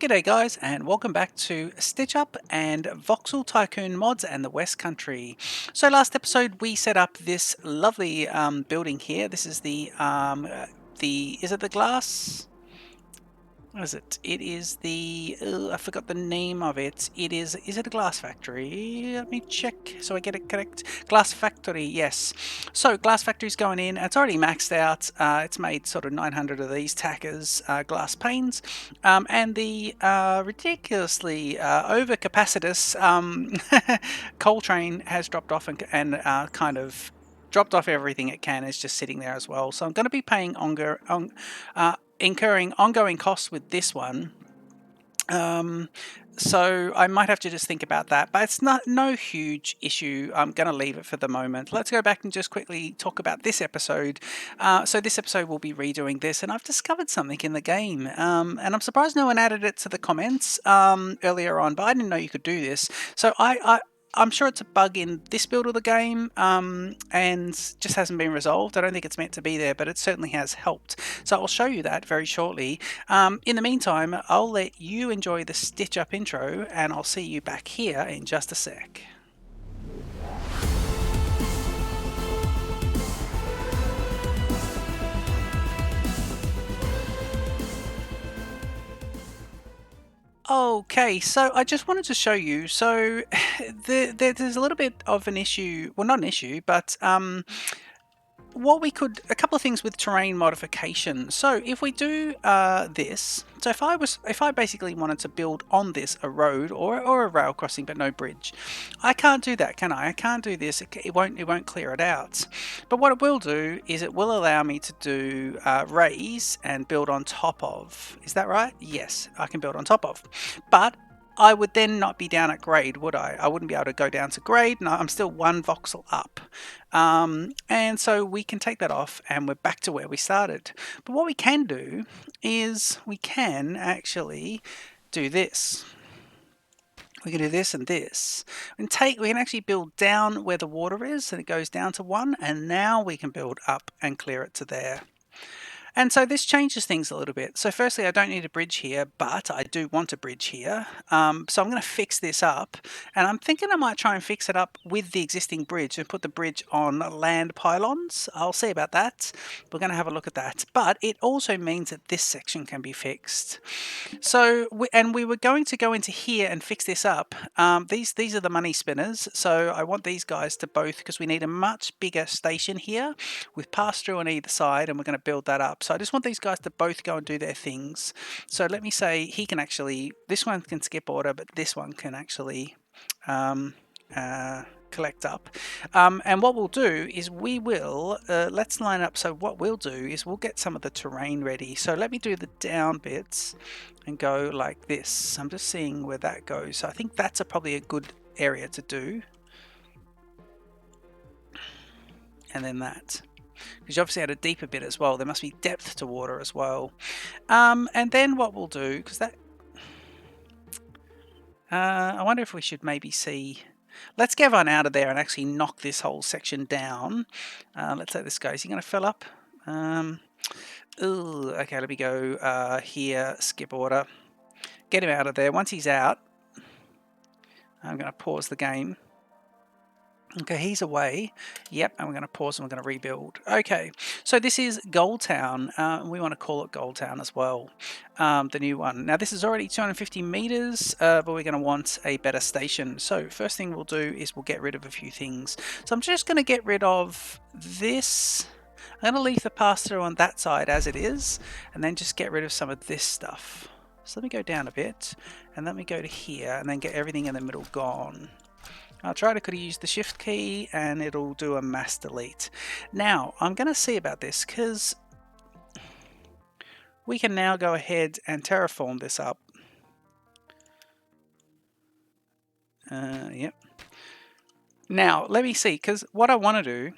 G'day guys, and welcome back to Stitch Up and Voxel Tycoon mods and the West Country. So last episode we set up this lovely building here. This is is it the glass? What is it? It is the, I forgot the name of it. Is it a glass factory? Let me check so I get it correct. Glass factory, yes. So glass factory's going in. It's already maxed out. It's made sort of 900 of these tackers, glass panes. And the ridiculously overcapacitous coal train has dropped off and kind of dropped off everything it can. It's just sitting there as well. So I'm going to be paying incurring ongoing costs with this one. So I might have to just think about that, but it's no huge issue. I'm going to leave it for the moment. Let's go back and just quickly talk about this episode. So this episode will be redoing this, and I've discovered something in the game, and I'm surprised no one added it to the comments earlier on, but I didn't know you could do this. So I'm sure it's a bug in this build of the game and just hasn't been resolved. I don't think it's meant to be there, but it certainly has helped. So I'll show you that very shortly. In the meantime, I'll let you enjoy the Stitch Up intro, and I'll see you back here in just a sec. Okay, so I just wanted to show you. So there's a little bit of an issue. Well, not an issue, but a couple of things with terrain modification. So if we do this, so if I basically wanted to build on this a road or a rail crossing but no bridge, I can't do that, can I? I can't do this. It won't clear it out. But what it will do is it will allow me to do raise and build on top of. Is that right? Yes, I can build on top of. But I would then not be down at grade, would I? I wouldn't be able to go down to grade. No, I'm still one voxel up. And so we can take that off and we're back to where we started. But what we can do is we can actually do this. We can do this and this. We can actually build down where the water is, and it goes down to 1, and now we can build up and clear it to there. And so this changes things a little bit. So firstly, I don't need a bridge here, but I do want a bridge here. So I'm going to fix this up, and I'm thinking I might try and fix it up with the existing bridge and put the bridge on land pylons. I'll see about that. We're going to have a look at that. But it also means that this section can be fixed. So, we were going to go into here and fix this up. These are the money spinners. So I want these guys to both, because we need a much bigger station here with pass-through on either side, and we're going to build that up. So I just want these guys to both go and do their things. So let me say he can actually, this one can skip order, but this one can actually collect up. And what we'll do is we will, let's line up. So what we'll do is we'll get some of the terrain ready. So let me do the down bits and go like this. I'm just seeing where that goes. So I think that's probably a good area to do. And then that. Because you obviously had a deeper bit as well. There must be depth to water as well. And then what we'll do, because that... I wonder if we should maybe see... Let's get one out of there and actually knock this whole section down. Let's let this go. Is he going to fill up? Ooh, okay, let me go here, skip order. Get him out of there. Once he's out, I'm going to pause the game. Okay, he's away. Yep, and we're going to pause and we're going to rebuild. Okay, so this is Gold Town. We want to call it Gold Town as well, the new one. Now, this is already 250 meters, but we're going to want a better station. So first thing we'll do is we'll get rid of a few things. So I'm just going to get rid of this. I'm going to leave the pass-through on that side as it is, and then just get rid of some of this stuff. So let me go down a bit, and let me go to here, and then get everything in the middle gone. I'll try to use the shift key and it'll do a mass delete. Now, I'm going to see about this because we can now go ahead and terraform this up. Yep. Now, let me see, because what I want to do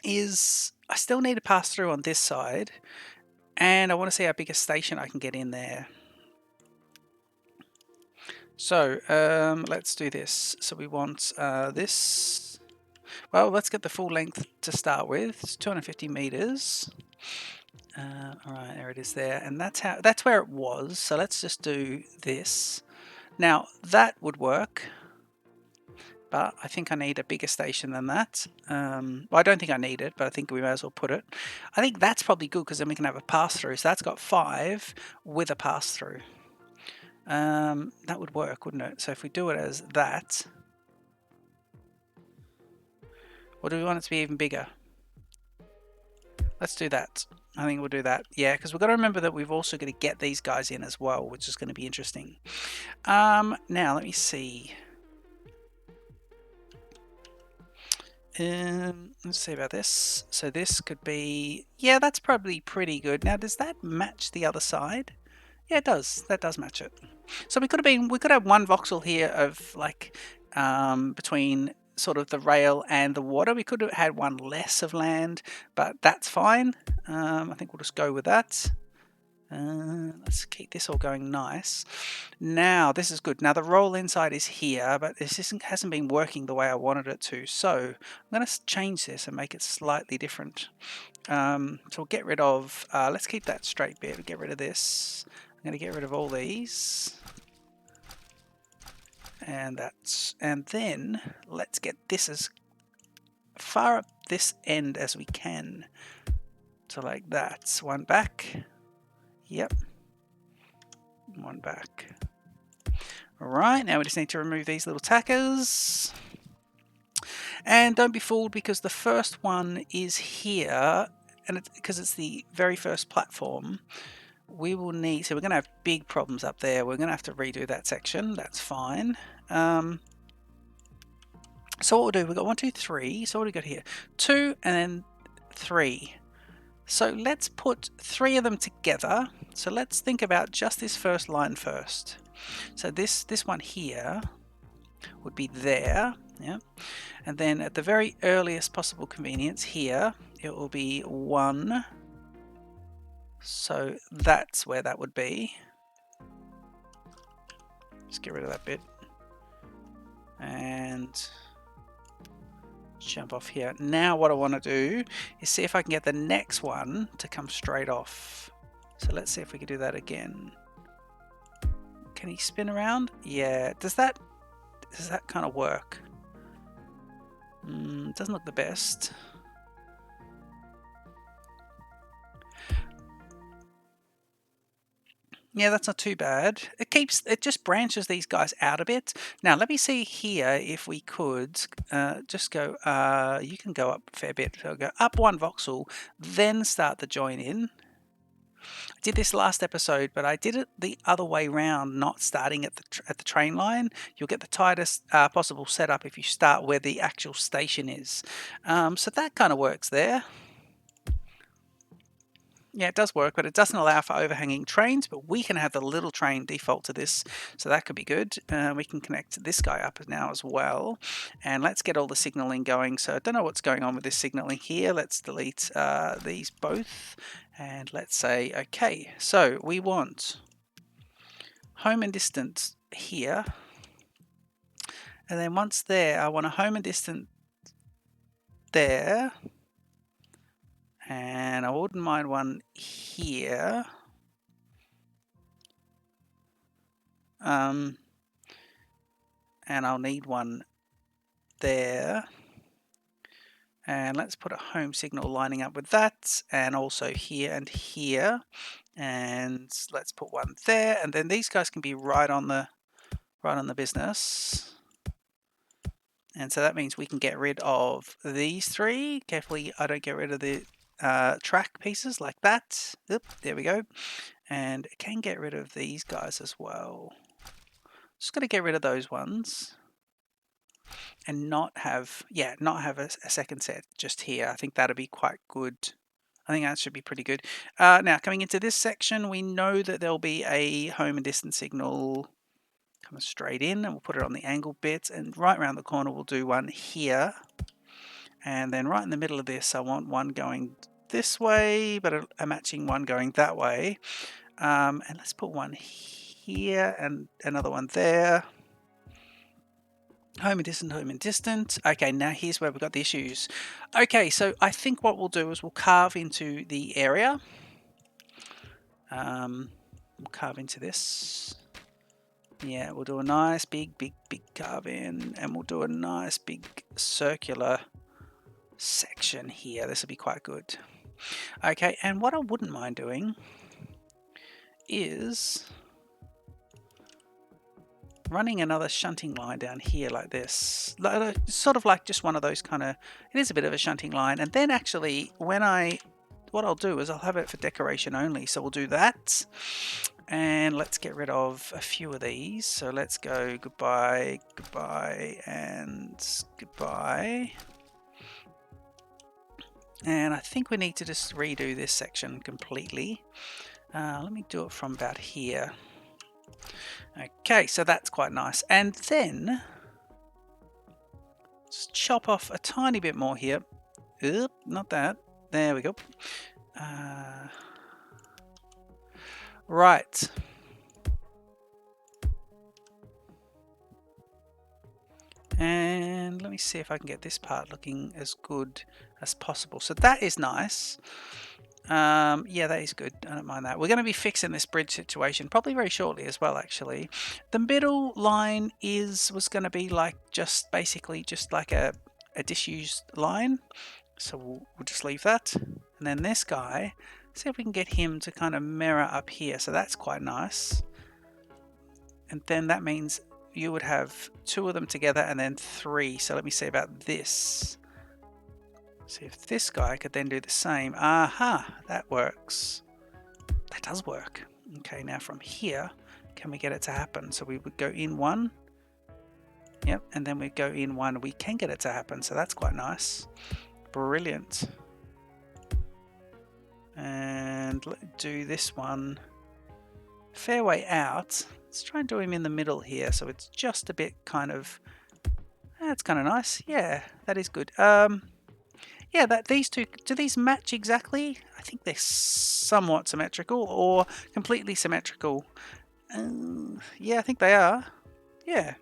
is I still need to pass through on this side, and I want to see how big a station I can get in there. So let's do this. So we want this. Well, let's get the full length to start with. It's 250 meters. All right, there it is there, and that's where it was. So let's just do this. Now that would work, but I think I need a bigger station than that. Well, I don't think I need it, but I think we may as well put it. I think that's probably good because then we can have a pass through. So that's got 5 with a pass through. That would work, wouldn't it? So if we do it as that, or do we want it to be even bigger? Let's do that. I think we'll do that. Yeah, because we've got to remember that we've also got to get these guys in as well, which is going to be interesting. Now, let me see. Let's see about this. So this could be... Yeah, that's probably pretty good. Now, does that match the other side? Yeah, it does. That does match it. So we could have one voxel here of like between sort of the rail and the water. We could have had one less of land, but that's fine. I think we'll just go with that. Let's keep this all going nice. Now this is good. Now the roll inside is here, but this hasn't been working the way I wanted it to. So I'm going to change this and make it slightly different. So we'll get rid of, let's keep that straight bit, get rid of this. I'm going to get rid of all these. And then let's get this as far up this end as we can. So like that. One back. Yep. One back. Alright, now we just need to remove these little tackers. And don't be fooled because the first one is here, and because it's the very first platform, we will need, so we're going to have big problems up there. We're going to have to redo that section. That's fine. So what we'll do, we've got 1, 2, 3. So what do we got here? 2 and then 3. So let's put 3 of them together. So let's think about just this first line first. So this one here would be there. Yeah. And then at the very earliest possible convenience here, it will be 1. So that's where that would be. Just get rid of that bit. And jump off here. Now what I want to do is see if I can get the next one to come straight off. So let's see if we can do that again. Can he spin around? Yeah. Does that kind of work? Doesn't look the best. Yeah, that's not too bad. It just branches these guys out a bit. Now let me see here if we could just go, you can go up a fair bit. So go up 1 voxel, then start the join in. I did this last episode, but I did it the other way round, not starting at the train line. You'll get the tightest possible setup if you start where the actual station is. So that kind of works there. Yeah, it does work, but it doesn't allow for overhanging trains, but we can have the little train default to this, so that could be good. We can connect this guy up now as well, and let's get all the signaling going. So I don't know what's going on with this signaling here. Let's delete these both, and let's say, okay, so we want home and distance here, and then once there, I want a home and distance there. And I wouldn't mind one here. And I'll need one there. And let's put a home signal lining up with that. And also here and here. And let's put one there. And then these guys can be right on the business. And so that means we can get rid of these 3. Carefully, I don't get rid of the track pieces like that. Oop, there we go. And can get rid of these guys as well. Just got to get rid of those ones and not have a second set just here. I think that'll be quite good. I think that should be pretty good. Now coming into this section, we know that there'll be a home and distance signal coming straight in, and we'll put it on the angle bits, and right around the corner we'll do one here. And then right in the middle of this, I want one going this way, but a matching one going that way. And let's put one here and another one there. Home and distant, home and distant. Okay, now here's where we've got the issues. Okay, so I think what we'll do is we'll carve into the area. We'll carve into this. Yeah, we'll do a nice big carve in, and we'll do a nice big circular section here. This will be quite good. Okay, and what I wouldn't mind doing is running another shunting line down here like this, sort of like just one of those kind of, it is a bit of a shunting line. And then actually what I'll do is I'll have it for decoration only. So we'll do that, and let's get rid of a few of these. So let's go goodbye, goodbye, and goodbye. And I think we need to just redo this section completely. Let me do it from about here. Okay, so that's quite nice. And then just chop off a tiny bit more here. Oop, not that. There we go. Right. And let me see if I can get this part looking as good as possible. So that is nice. Yeah, that is good. I don't mind that. We're going to be fixing this bridge situation probably very shortly as well, actually. The middle line was going to be like basically just like a disused line. So we'll just leave that. And then this guy, see if we can get him to kind of mirror up here. So that's quite nice. And then that means you would have 2 of them together and then 3. So let me see about this. See if this guy could then do the same. Aha, that works. That does work. Okay, now from here, can we get it to happen? So we would go in 1. Yep, and then we go in 1. We can get it to happen, so that's quite nice. Brilliant. And let's do this one. Fair way out. Let's try and do him in the middle here, so it's just a bit kind of... That's kind of nice. Yeah, that is good. Yeah, these two, do these match exactly? I think they're somewhat symmetrical or completely symmetrical. Yeah, I think they are. Yeah.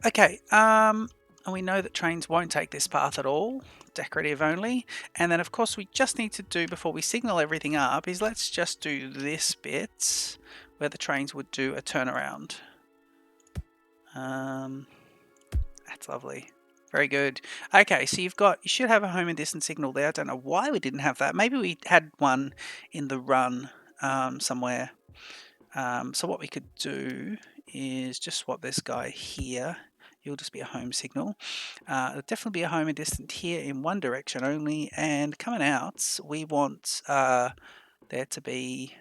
Okay, and we know that trains won't take this path at all. Decorative only. And then, of course, we just need to do, before we signal everything up, is let's just do this bit where the trains would do a turnaround. That's lovely. Very good. Okay, so you should have a home and distance signal there. I don't know why we didn't have that. Maybe we had one in the run somewhere. So what we could do is just swap this guy here. You'll just be a home signal. It'll definitely be a home and distance here in one direction only. And coming out, we want there to be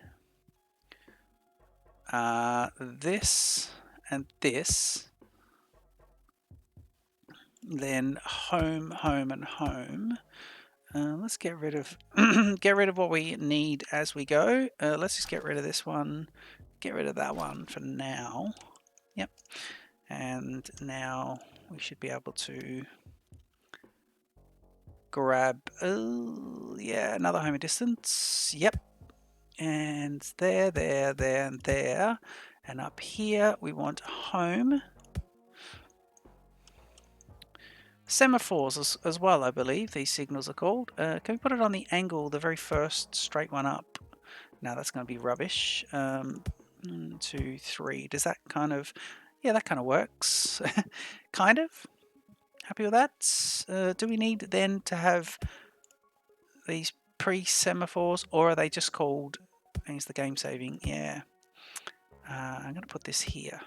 this and this. Then home, home, and home. Let's get rid of what we need as we go. Let's just get rid of this one. Get rid of that one for now. Yep. And now we should be able to grab. Yeah, another home and distance. Yep. And there, and there. And up here we want home. Semaphores as well, I believe these signals are called. Can we put it on the angle, the very first straight one up? Now that's going to be rubbish. 1, 2, 3. Does that kind of... Yeah, that kind of works. Kind of. Happy with that? Do we need then to have these pre-semaphores, or are they just called... Is the game saving? Yeah. I'm going to put this here.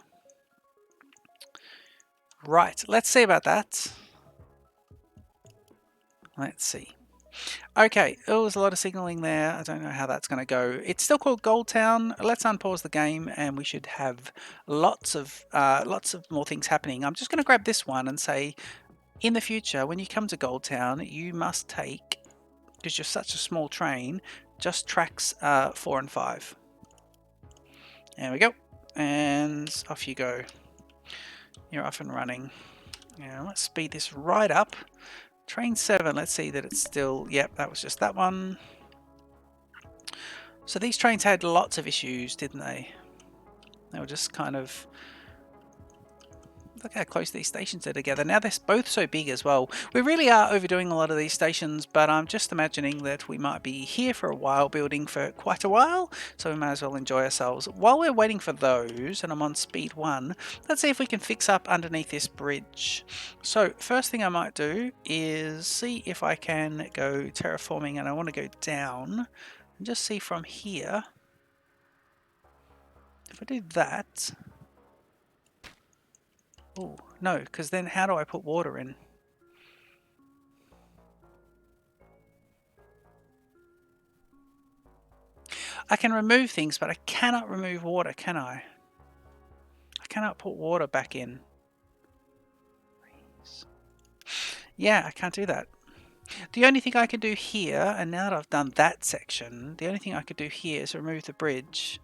Right, let's see about that. Let's see. Okay, there's a lot of signaling there. I don't know how that's going to go. It's still called Gold Town. Let's unpause the game, and we should have lots of more things happening. I'm just going to grab this one and say, in the future, when you come to Gold Town, you must take, because you're such a small train, just tracks 4 and 5. There we go, and off you go. You're off and running. Now let's speed this right up. Train 7, let's see that it's still, yep, that was just that one. So these trains had lots of issues, didn't they? They were just kind of, Look how close these stations are together. Now they're both so big as well. We really are overdoing a lot of these stations, but I'm just imagining that we might be here for a while, building for quite a while, so we might as well enjoy ourselves. While we're waiting for those, and I'm on speed 1, let's see if we can fix up underneath this bridge. So first thing I might do is see if I can go terraforming, and I want to go down and just see from here. If I do that... Oh, no, because then how do I put water in? I can remove things, but I cannot remove water, can I? I cannot put water back in. Yeah, I can't do that. The only thing I can do here, and now that I've done that section, the only thing I could do here is remove the bridge.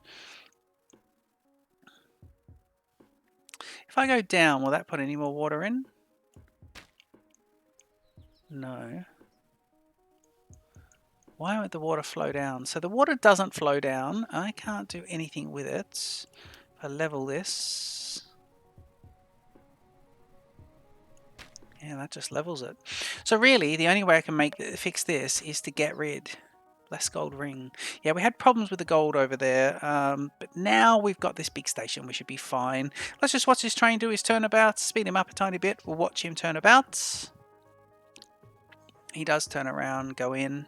If I go down, will that put any more water in? No. Why won't the water flow down? So the water doesn't flow down. I can't do anything with it. If I level this... Yeah, that just levels it. So really, the only way I can fix this is to get rid... Less gold ring. Yeah, we had problems with the gold over there, but now we've got this big station. We should be fine. Let's just watch this train do his turnabout. Speed him up a tiny bit. We'll watch him turn about. He does turn around, go in,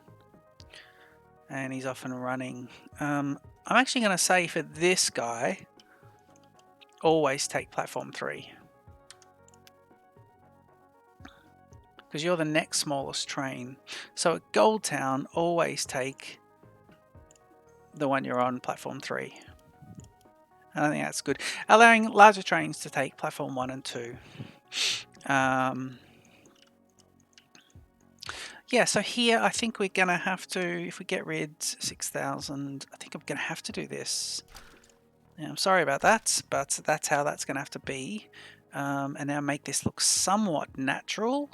and he's off and running. I'm actually going to say for this guy, always take platform 3. Because you're the next smallest train. So at Goldtown, always take the one you're on, platform 3. I think that's good. Allowing larger trains to take platform 1 and 2. Yeah, so here I think we're going to have to, if we get rid 6,000, I think I'm going to have to do this. Yeah, I'm sorry about that, but that's how that's going to have to be. And now make this look somewhat natural.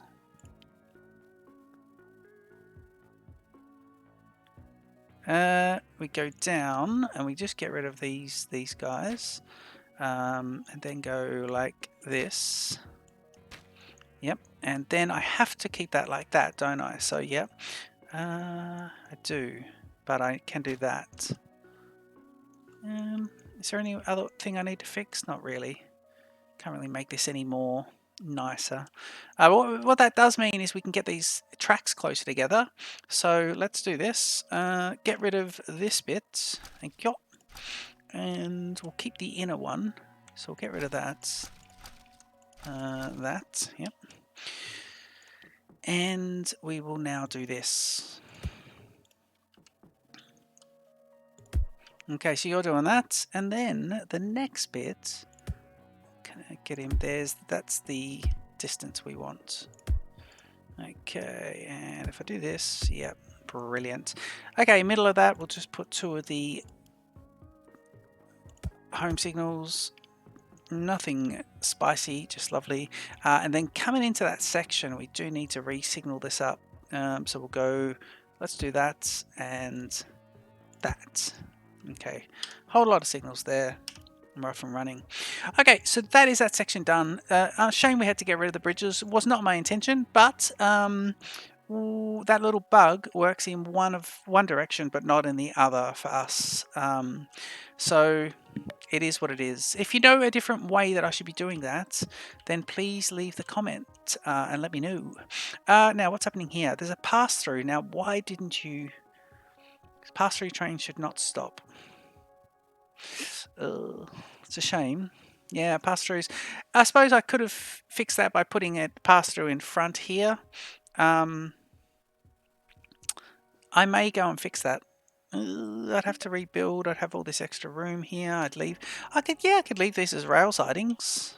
We go down and we just get rid of these guys, and then go like this. Yep, and then I have to keep that like that, don't I? So yep, I do, but I can do that. Is there any other thing I need to fix? Not really. Can't really make this any more nicer. What that does mean is we can get these tracks closer together. So let's do this. Get rid of this bit. Thank you. And we'll keep the inner one. So we'll get rid of that. Yep. And we will now do this. Okay, so you're doing that. And then the next bit... Get him. That's the distance we want. Okay, and if I do this, yep, brilliant. Okay, middle of that, we'll just put 2 of the home signals. Nothing spicy, just lovely. And then coming into that section, we do need to re-signal this up. So we'll go, let's do that and that. Okay, whole lot of signals there. We're off and running. Okay, so that is that section done. Shame we had to get rid of the bridges. It was not my intention, but that little bug works in one direction, but not in the other for us. So it is what it is. If you know a different way that I should be doing that, then please leave the comment and let me know. Now, what's happening here? There's a pass-through. Now, why didn't you... Pass-through train should not stop. It's a shame. Yeah, pass-throughs. I suppose I could have fixed that by putting a pass-through in front here. I may go and fix that. I'd have to rebuild. I'd have all this extra room here. I could leave these as rail sidings.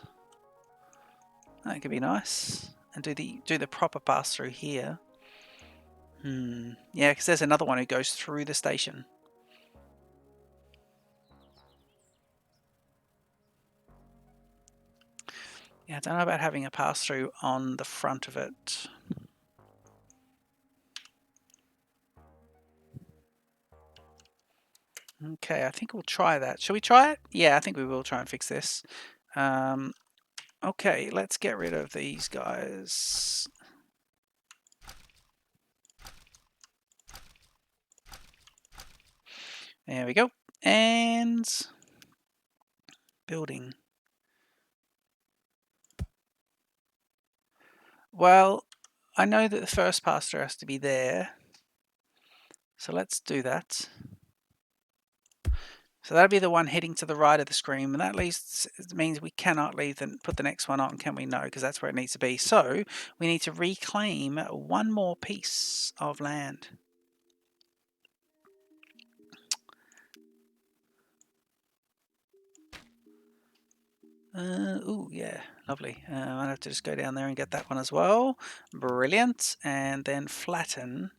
That could be nice. And do the proper pass-through here. Yeah, because there's another one who goes through the station. Yeah, I don't know about having a pass-through on the front of it. Okay, I think we'll try that. Shall we try it? Yeah, I think we will try and fix this. Okay, let's get rid of these guys. There we go. And building. Well, I know that the first pasture has to be there. So let's do that. So that'll be the one heading to the right of the screen, and that means we cannot leave and put the next one on, can we? No, because that's where it needs to be. So we need to reclaim one more piece of land. Oh yeah, lovely. I'll have to just go down there and get that one as well. Brilliant. And then flatten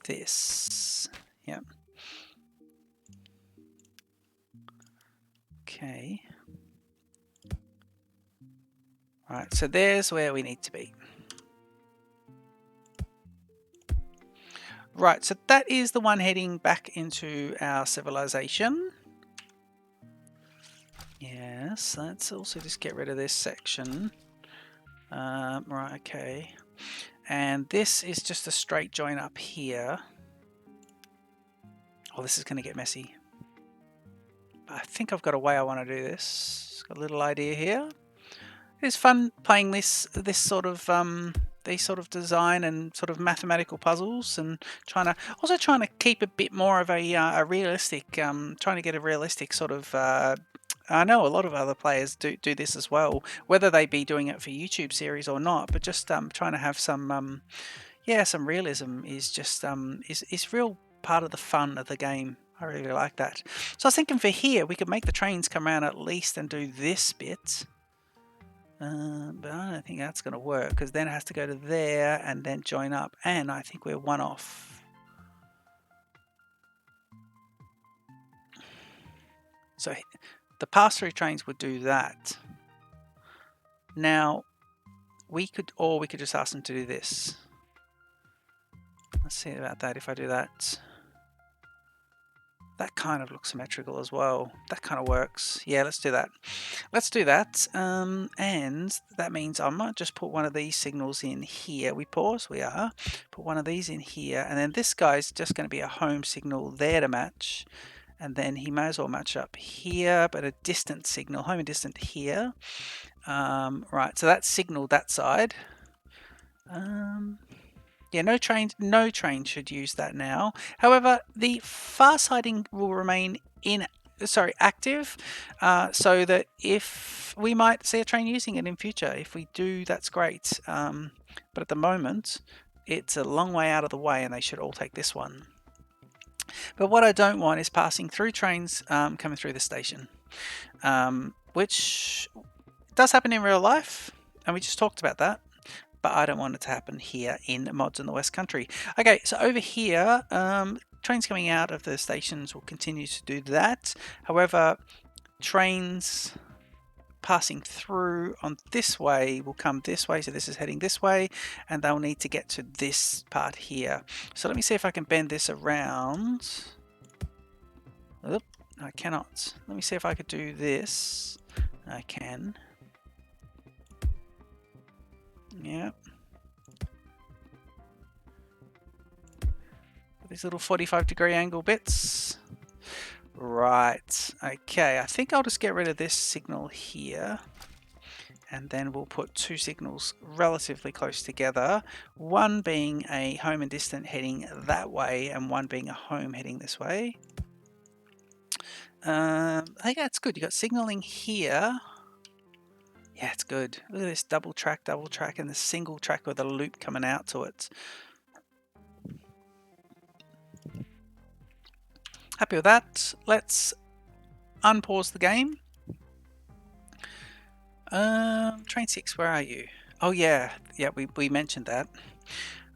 this. Yep. Okay. Right, so there's where we need to be. Right, so that is the one heading back into our civilization. Yes, let's also just get rid of this section. Right, okay. And this is just a straight join up here. Oh, this is going to get messy. I think I've got a way I want to do this. Got a little idea here. It's fun playing this sort of these sort of design and sort of mathematical puzzles, and trying to keep a bit more of a realistic, trying to get a realistic sort of. I know a lot of other players do this as well, whether they be doing it for YouTube series or not. But just trying to have some some realism is just is real part of the fun of the game. I really like that. So I was thinking for here we could make the trains come around at least and do this bit. But I don't think that's going to work, because then it has to go to there and then join up, and I think we're one off. So the pass-through trains would do that. Now we could just ask them to do this. Let's see about that. If I do that, that kind of looks symmetrical as well. That kind of works. Yeah, let's do that. Let's do that. And that means I might just put one of these signals in here. We pause. We are. Put one of these in here. And then this guy's just going to be a home signal there to match. And then he may as well match up here, but a distant signal, home and distant here. Right, so that's signaled that side. Yeah, no train should use that now. However, the far siding will remain active, so that if we might see a train using it in future. If we do, that's great. But at the moment, it's a long way out of the way, and they should all take this one. But what I don't want is passing through trains coming through the station, which does happen in real life, and we just talked about that. But I don't want it to happen here in Mods in the West Country. Okay, so over here, trains coming out of the stations will continue to do that. However, trains passing through on this way will come this way, so this is heading this way, and they'll need to get to this part here. So let me see if I can bend this around. Oop, I cannot. Let me see if I could do this. I can. Yeah. These little 45-degree angle bits. Right. Okay, I think I'll just get rid of this signal here. And then we'll put two signals relatively close together. One being a home and distant heading that way, and one being a home heading this way. I think that's good. You got signaling here. Yeah, it's good. Look at this double track, and the single track with a loop coming out to it. Happy with that. Let's unpause the game. Train 6, where are you? Oh yeah, we mentioned that.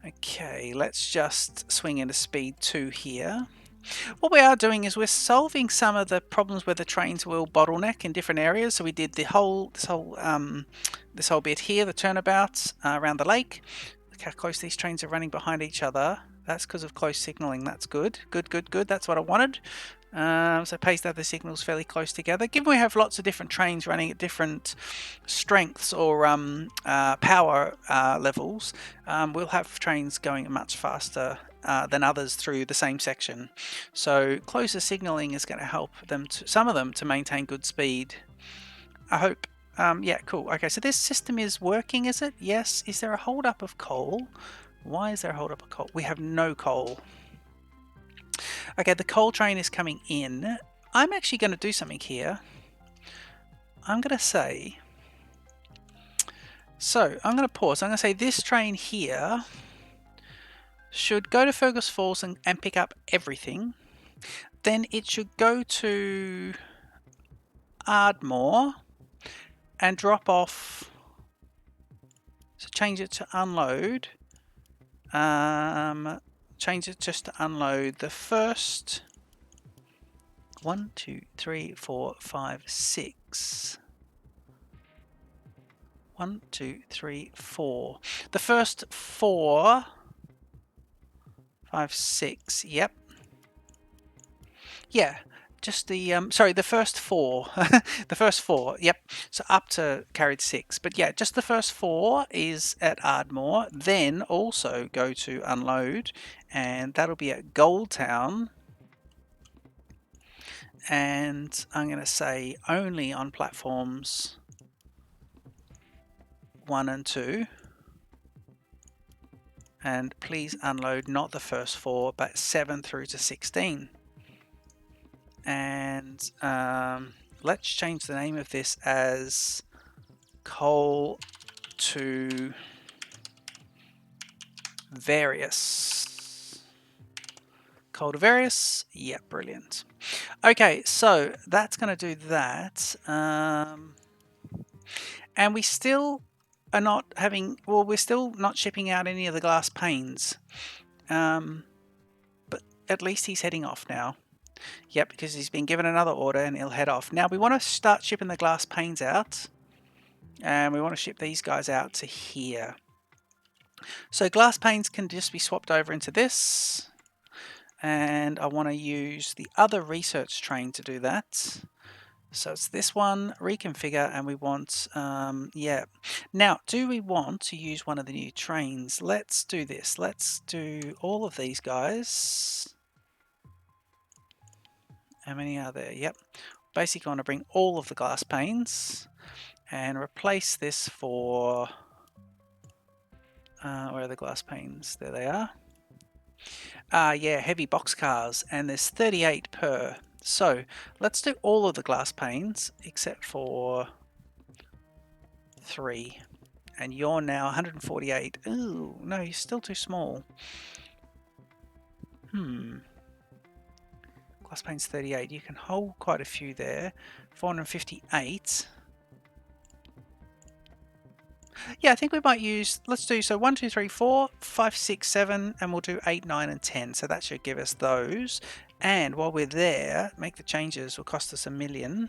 Okay, let's just swing into speed 2 here. What we are doing is we're solving some of the problems where the trains will bottleneck in different areas. So we did this whole bit here, the turnabouts around the lake. Look how close these trains are running behind each other. that's because of close signaling. That's good. Good, good, good. That's what I wanted. So paste other signals fairly close together. Given we have lots of different trains running at different strengths or power levels, we'll have trains going much faster than others through the same section. So closer signaling is going to help them, some of them, to maintain good speed. I hope. Yeah, cool. Okay, so this system is working, is it? Yes. Is there a holdup of coal? Why is there a holdup of coal? We have no coal. Okay, the coal train is coming in. I'm actually going to do something here. I'm going to say... So, I'm going to pause. I'm going to say this train here should go to Fergus Falls and pick up everything. Then it should go to Ardmore and drop off... So change it to unload. Change it just to unload the first 1, 2, 3, 4, 5, 6. 1, 2, 3, 4. The first 4, 5, 6. Yep. Yeah. Just the sorry, the first 4. The first 4. Yep. So up to carried 6. But yeah, just the first 4 is at Ardmore. Then also go to unload, and that'll be at Goldtown. And I'm going to say only on platforms 1 and 2. And please unload not the first 4, but 7 through to 16. And let's change the name of this as coal to various. Coal to various. Yeah, brilliant. Okay, so that's going to do that. And we still are not having, well, we're still not shipping out any of the glass panes. But at least he's heading off now. Yep, because he's been given another order and he'll head off. Now we want to start shipping the glass panes out. And we want to ship these guys out to here. So glass panes can just be swapped over into this. And I want to use the other research train to do that. So it's this one, reconfigure, and we want, yeah. Now, do we want to use one of the new trains? Let's do this. Let's do all of these guys. How many are there? Yep. Basically, I want to bring all of the glass panes and replace this for, where are the glass panes? There they are. Yeah, heavy box cars, and there's 38 per. So let's do all of the glass panes except for 3. And you're now 148. Ooh, no, you're still too small. Glass panes 38. You can hold quite a few there. 458. Yeah, I think we might use, let's do, so 1, 2, 3, 4, 5, 6, 7, and we'll do 8, 9, and 10. So that should give us those. And while we're there, make the changes. Will cost us $1 million.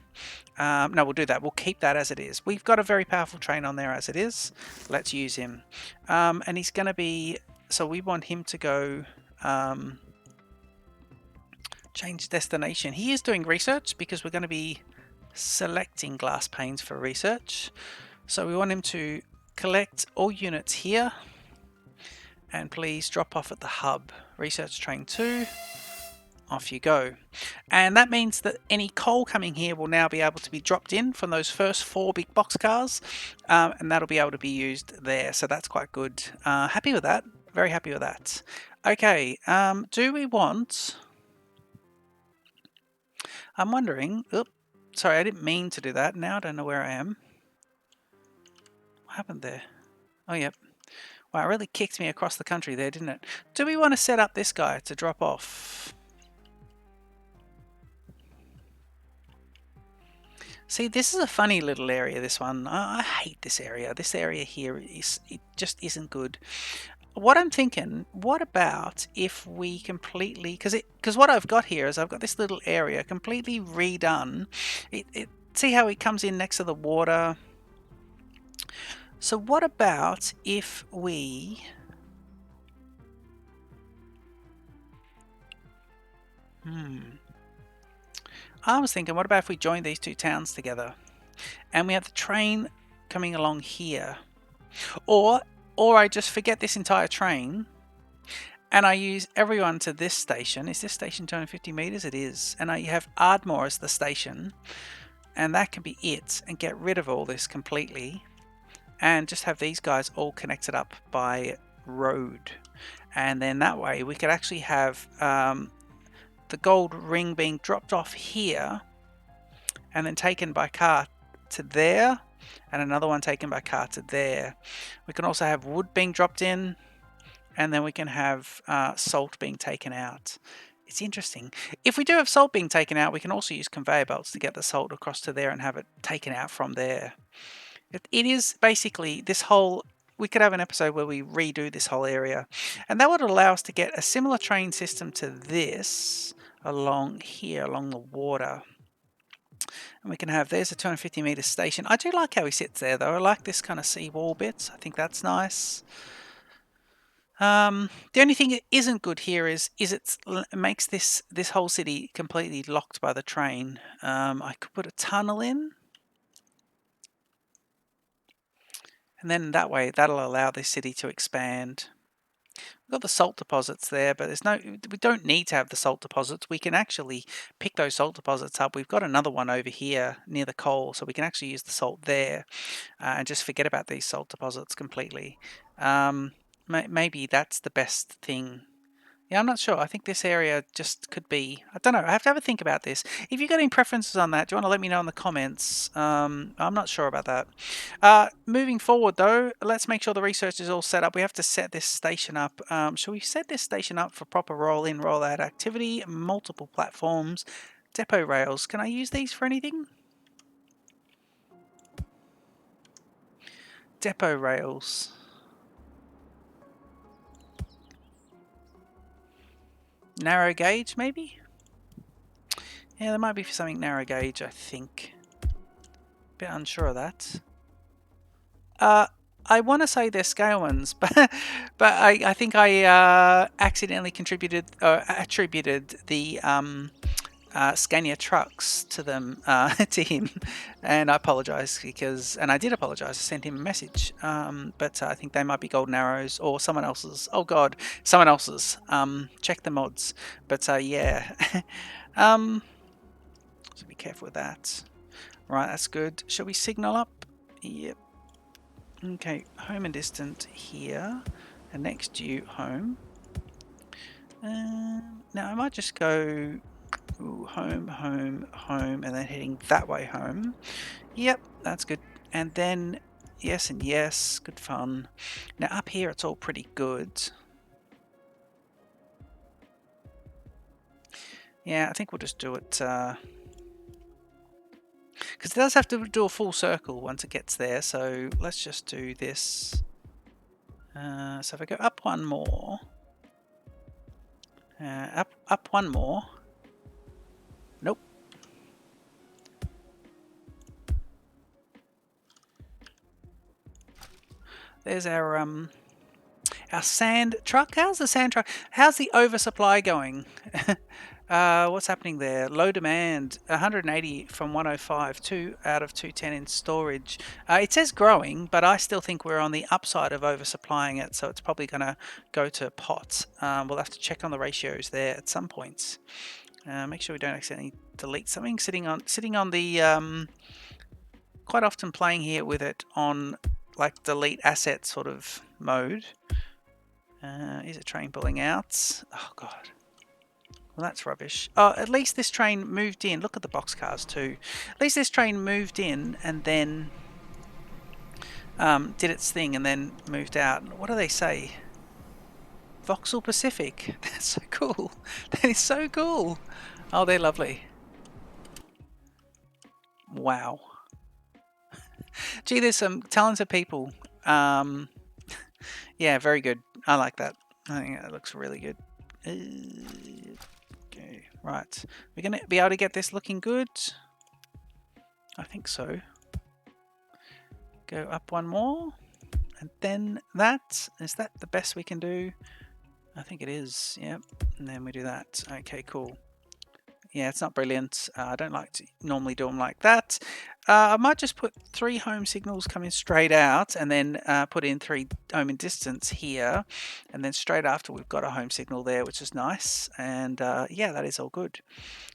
No, we'll do that. We'll keep that as it is. We've got a very powerful train on there as it is. Let's use him. And he's going to be, so we want him to go, change destination. He is doing research because we're going to be selecting glass panes for research. So we want him to collect all units here and please drop off at the hub. Research train 2, off you go. And that means that any coal coming here will now be able to be dropped in from those first 4 big box cars, and that'll be able to be used there. So that's quite good. Happy with that. Very happy with that. Okay, do we want... I'm wondering... Oops, sorry, I didn't mean to do that. Now I don't know where I am. What happened there? Oh, yep. Wow, it really kicked me across the country there, didn't it? Do we want to set up this guy to drop off? See, this is a funny little area, this one. I hate this area. This area here, it just isn't good. What I'm thinking, what about if we completely... Because what I've got here is I've got this little area completely redone. See how it comes in next to the water? So what about if we I was thinking, what about if we join these two towns together and we have the train coming along here, or I just forget this entire train and I use everyone to this station. Is this station 250 meters? It is. And I have Ardmore as the station, and that can be it, and get rid of all this completely and just have these guys all connected up by road. And then that way we could actually have the gold ring being dropped off here and then taken by car to there, and another one taken by car to there. We can also have wood being dropped in, and then we can have salt being taken out. It's interesting. If we do have salt being taken out, we can also use conveyor belts to get the salt across to there and have it taken out from there. It is basically this whole... We could have an episode where we redo this whole area, and that would allow us to get a similar train system to this along here, along the water. And we can have... There's a 250 meter station. I do like how he sits there, though. I like this kind of seawall bit. I think that's nice. The only thing that isn't good here is it makes this whole city completely locked by the train. I could put a tunnel in, and then that way that'll allow this city to expand. We've got the salt deposits there, but we don't need to have the salt deposits. We can actually pick those salt deposits up. We've got another one over here near the coal, so we can actually use the salt there and just forget about these salt deposits completely. Maybe that's the best thing. Yeah, I'm not sure. I think this area just could be... I don't know. I have to have a think about this. If you've got any preferences on that, do you want to let me know in the comments? I'm not sure about that. Moving forward, though, let's make sure the research is all set up. We have to set this station up. Shall we set this station up for proper roll-in, roll-out activity, multiple platforms, depot rails? Can I use these for anything? Depot rails. Narrow gauge, maybe? Yeah, there might be something narrow gauge, I think. Bit unsure of that. I want to say they're Scailmans, but I think I accidentally attributed the Scania trucks to them to him, and I apologise and I did apologise. I sent him a message, but I think they might be Goldenarrows or someone else's. Oh God, someone else's. Check the mods, but yeah. So be careful with that. Right, that's good. Shall we signal up? Yep. Okay, home and distant here, and next due home. Now I might just go home, home, home, and then heading that way home. Yep, that's good. And then yes and yes, good fun. Now up here it's all pretty good. Yeah, I think we'll just do it... because it does have to do a full circle once it gets there, so let's just do this. So if I go up one more, up one more. Nope. There's our sand truck. How's the sand truck? How's the oversupply going? What's happening there? Low demand, 180 from 105, 2 out of 210 in storage. It says growing, but I still think we're on the upside of oversupplying it, so it's probably going to go to pots. We'll have to check on the ratios there at some points. Make sure we don't accidentally delete something. Sitting on the... quite often playing here with it on like delete asset sort of mode. Is a train pulling out? Oh God. Well, that's rubbish. Oh, at least this train moved in. Look at the boxcars too. At least this train moved in and then did its thing and then moved out. What do they say? Voxel Pacific. That's so cool. That is so cool. Oh, they're lovely. Wow. Gee, there's some talented people. Yeah, very good. I like that. I think that looks really good. Okay, right. We're going to be able to get this looking good. I think so. Go up one more. And then that. Is that the best we can do? I think it is. Yep. And then we do that. Okay, cool. Yeah, it's not brilliant. I don't like to normally do them like that. I might just put 3 home signals coming straight out and then put in 3 home in distance here. And then straight after we've got a home signal there, which is nice. And yeah, that is all good.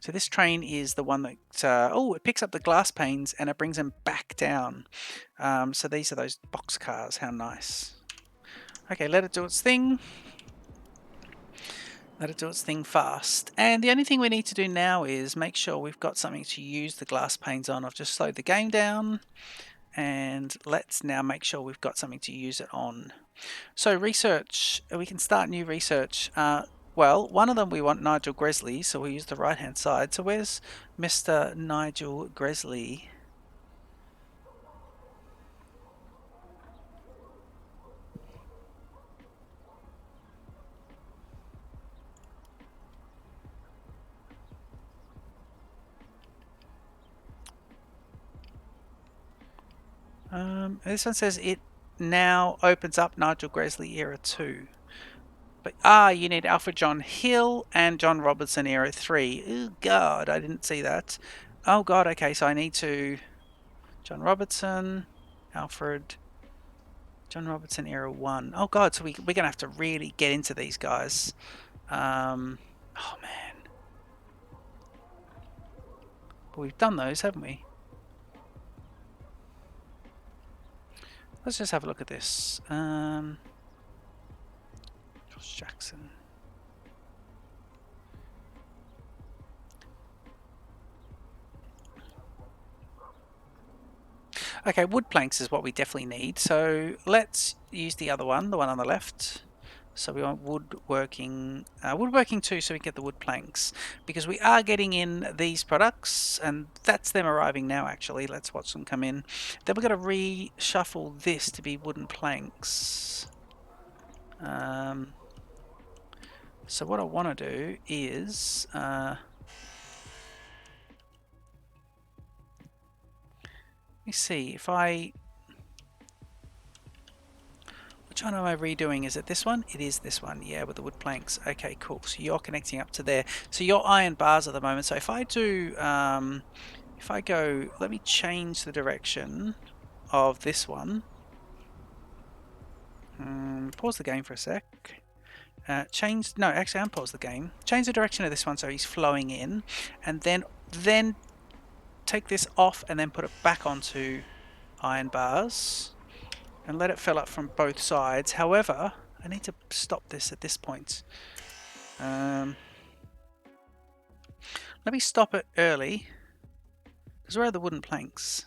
So this train is the one that, oh, it picks up the glass panes and it brings them back down. So these are those box cars. How nice. Okay, let it do its thing. Let it do its thing fast. And the only thing we need to do now is make sure we've got something to use the glass panes on. I've just slowed the game down. And let's now make sure we've got something to use it on. So research, we can start new research. Well, one of them we want Nigel Gresley, so we'll use the right hand side. So where's Mr. Nigel Gresley? This one says it now opens up Nigel Gresley era 2. But you need Alfred John Hill and John Robertson era 3. Oh god, I didn't see that. Oh god, okay, so I need to John Robertson, Alfred, John Robertson era 1. Oh god, so we're gonna have to really get into these guys. Oh man. But we've done those, haven't we? Let's just have a look at this. Josh Jackson. Okay, wood planks is what we definitely need. So let's use the other one, the one on the left. So we want woodworking 2 so we can get the wood planks. Because we are getting in these products, and that's them arriving now actually. Let's watch them come in. Then we're going to reshuffle this to be wooden planks. So what I want to do is... let me see if I... Which one am I redoing? Is it this one? It is this one, yeah, with the wood planks. Okay, cool. So you're connecting up to there. So you're iron bars at the moment. So if I do, if I go, let me change the direction of this one. Pause the game for a sec. No, actually unpause the game. Change the direction of this one so he's flowing in. And then take this off and then put it back onto iron bars. And let it fill up from both sides. However, I need to stop this at this point. Let me stop it early. Because where are the wooden planks?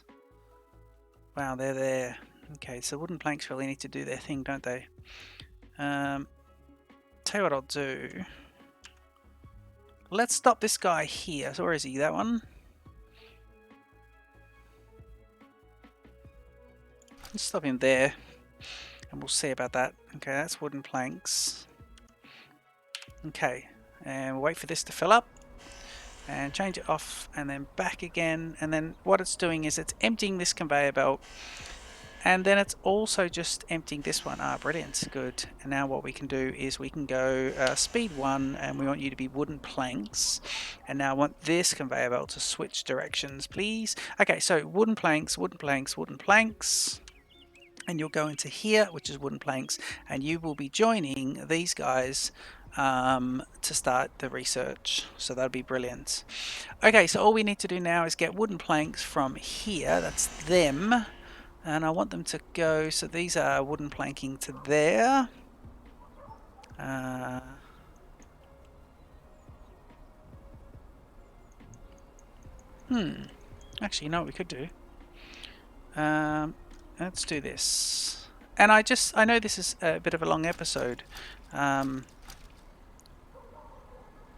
Wow, they're there. Okay, so wooden planks really need to do their thing, don't they? Tell you what I'll do. Let's stop this guy here. So where is he? That one? Let's stop him there. And we'll see about that. Okay, that's wooden planks. Okay, and we'll wait for this to fill up. And change it off and then back again. And then what it's doing is it's emptying this conveyor belt. And then it's also just emptying this one. Ah, brilliant. Good. And now what we can do is we can go speed 1 and we want you to be wooden planks. And now I want this conveyor belt to switch directions, please. Okay, so wooden planks, wooden planks, wooden planks. And you'll go into here, which is wooden planks, and you will be joining these guys to start the research. So that'll be brilliant. Okay, so all we need to do now is get wooden planks from here. That's them. And I want them to go, so these are wooden planking to there. Actually, you know what we could do? Let's do this. And I know this is a bit of a long episode.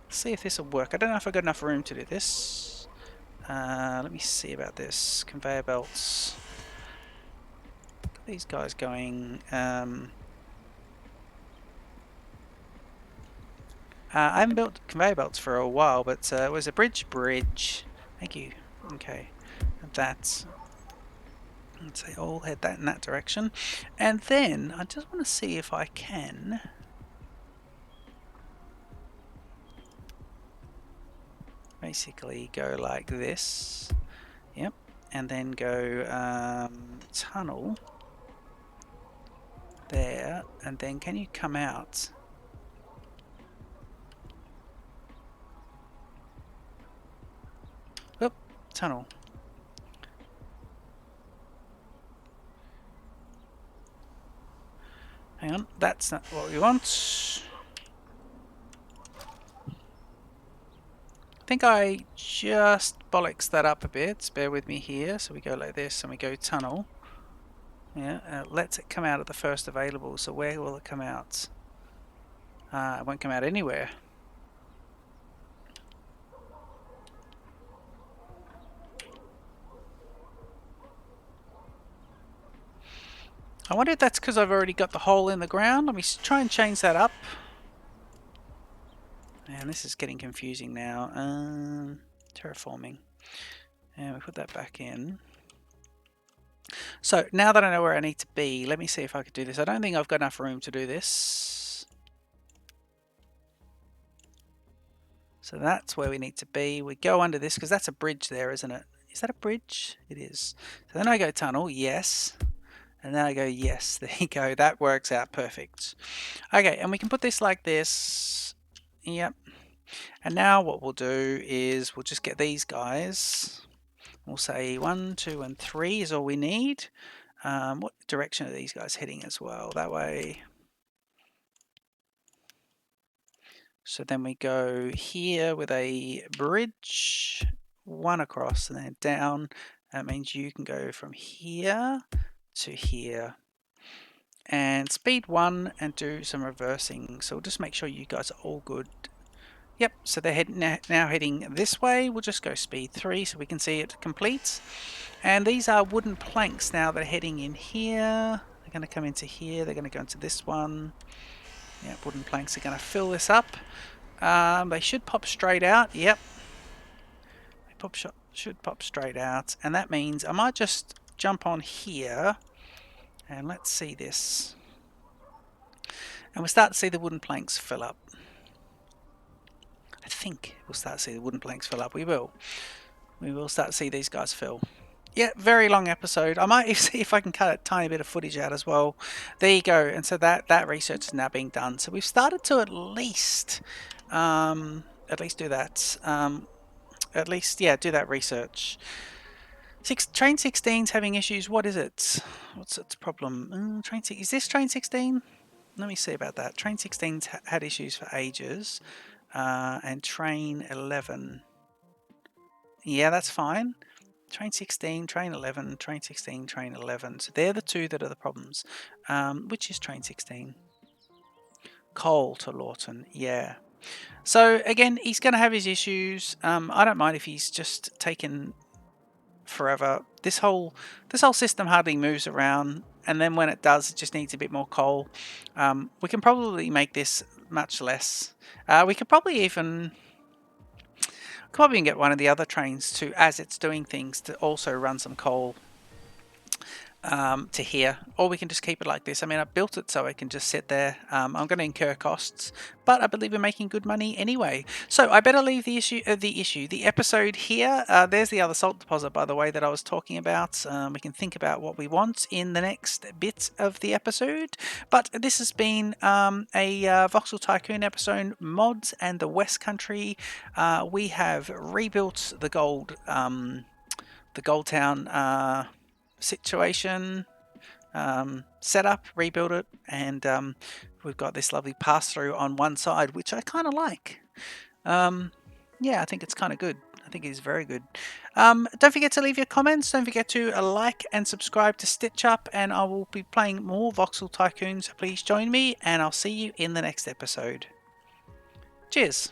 See if this will work. I don't know if I've got enough room to do this. Let me see about this. Conveyor belts. These guys going. I haven't built conveyor belts for a while, but it was a bridge. Thank you. Okay, that's. Let's say all head that in that direction, and then I just want to see if I can basically go like this. Yep. And then go tunnel there. And then can you come out? Oop, tunnel. Hang on, that's not what we want. I think I just bollocks that up a bit. Bear with me here. So we go like this and we go tunnel. Yeah, lets it come out at the first available. So where will it come out? It won't come out anywhere. I wonder if that's because I've already got the hole in the ground. Let me try and change that up. Man, this is getting confusing now. Terraforming. And we put that back in. So now that I know where I need to be, let me see if I could do this. I don't think I've got enough room to do this. So that's where we need to be. We go under this because that's a bridge there, isn't it? Is that a bridge? It is. So then I go tunnel, yes. And then I go, yes, there you go. That works out perfect. Okay, and we can put this like this. Yep. And now what we'll do is we'll just get these guys. We'll say 1, 2, and 3 is all we need. What direction are these guys heading as well? That way. So then we go here with a bridge, 1 across and then down. That means you can go from here to here. And speed 1 and do some reversing. So we'll just make sure you guys are all good. Yep, so they're now heading this way. We'll just go speed 3 so we can see it completes. And these are wooden planks now that are heading in here. They're going to come into here. They're going to go into this one. Yeah, wooden planks are going to fill this up. They should pop straight out. Yep. They should pop straight out. And that means I might just jump on here. And let's see this. And we'll start to see the wooden planks fill up. I think we'll start to see the wooden planks fill up. We will. We will start to see these guys fill. Yeah, very long episode. I might see if I can cut a tiny bit of footage out as well. There you go. And so that research is now being done. So we've started to at least do that. At least, yeah, do that research. Train 16's having issues. What is it? What's its problem? Is this train 16? Let me see about that. Train 16's had issues for ages. And train 11. Yeah, that's fine. Train 16, train 11, train 16, train 11. So they're the two that are the problems. Which is train 16? Coal to Lawton. Yeah. So again, he's going to have his issues. I don't mind if he's just taken forever. This whole system hardly moves around, and then when it does, it just needs a bit more coal. We can probably make this much less. We could probably even get one of the other trains to, as it's doing things, to also run some coal to here, or we can just keep it like this. I mean, I built it so it can just sit there. I'm going to incur costs, but I believe we're making good money anyway. So I better leave the episode here. There's the other salt deposit, by the way, that I was talking about. We can think about what we want in the next bit of the episode. But this has been a Voxel Tycoon episode, mods and the West Country. We have rebuilt the gold town situation, set up, rebuild it, and we've got this lovely pass-through on one side, which I kind of like. Yeah, I think it's kind of good. I think it's very good. Don't forget to leave your comments. Don't forget to like and subscribe to Stitch Up, and I will be playing more Voxel Tycoon, so please join me, and I'll see you in the next episode. Cheers.